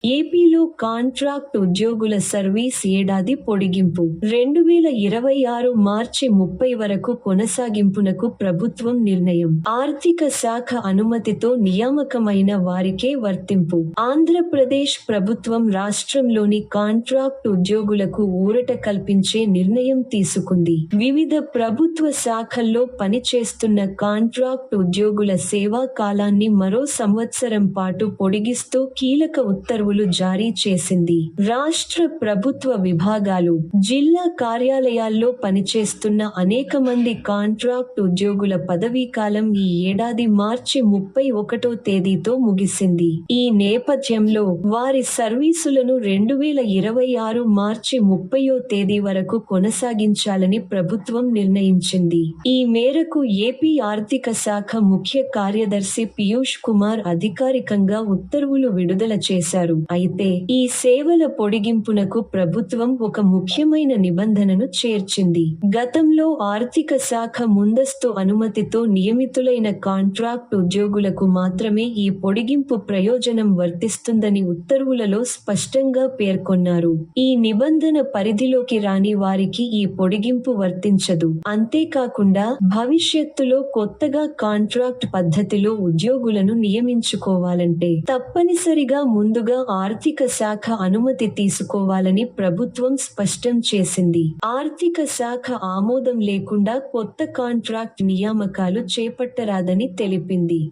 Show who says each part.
Speaker 1: ఏపీలో కాంట్రాక్ట్ ఉద్యోగుల సర్వీస్ ఏడాది పొడిగింపు 2026 మార్చి 30 వరకు కొనసాగింపునకు ప్రభుత్వం నిర్ణయం. ఆర్థిక శాఖ అనుమతితో నియామకమైన వారికే వర్తింపు. ఆంధ్రప్రదేశ్ ప్రభుత్వం రాష్ట్రంలోని కాంట్రాక్ట్ ఉద్యోగులకు ఊరట కల్పించే నిర్ణయం తీసుకుంది. వివిధ ప్రభుత్వ శాఖల్లో పనిచేస్తున్న కాంట్రాక్ట్ ఉద్యోగుల సేవా కాలాన్ని మరో సంవత్సరం పాటు పొడిగిస్తూ కీలక ఉత్తర్వులు జారీ చేసింది. రాష్ట్ర ప్రభుత్వ విభాగాలు, జిల్లా కార్యాలయాల్లో పనిచేస్తున్న అనేక మంది కాంట్రాక్ట్ ఉద్యోగుల పదవీకాలం ఈ ఏడాది మార్చి 31వ తేదీతో ముగిసింది. ఈ నేపథ్యంలో వారి సర్వీసులను 2026 మార్చి 30వ తేదీ వరకు కొనసాగించాలని ప్రభుత్వం నిర్ణయించింది. ఈ మేరకు ఏపీ ఆర్థిక శాఖ ముఖ్య కార్యదర్శి పీయూష్ కుమార్ అధికారికంగా ఉత్తర్వులు విడుదల చేశారు. అయితే ఈ సేవల పొడిగింపునకు ప్రభుత్వం ఒక ముఖ్యమైన నిబంధనను చేర్చింది. గతంలో ఆర్థిక శాఖ ముందస్తు అనుమతితో నియమితులైన కాంట్రాక్ట్ ఉద్యోగులకు మాత్రమే ఈ పొడిగింపు ప్రయోజనం వర్తిస్తుందని ఉత్తర్వులలో స్పష్టంగా పేర్కొన్నారు. ఈ నిబంధన పరిధిలోకి రాని వారికి ఈ పొడిగింపు వర్తించదు. అంతేకాకుండా భవిష్యత్తులో కొత్తగా కాంట్రాక్ట్ పద్ధతిలో ఉద్యోగులను నియమించుకోవాలంటే తప్పనిసరిగా ముందుగా ఆర్థిక శాఖ అనుమతి తీసుకోవాలని ప్రభుత్వం స్పష్టం చేసింది. ఆర్థిక శాఖ ఆమోదం లేకుండా కొత్త కాంట్రాక్ట్ నియామకాలు చేపట్టరాదని తెలిపింది.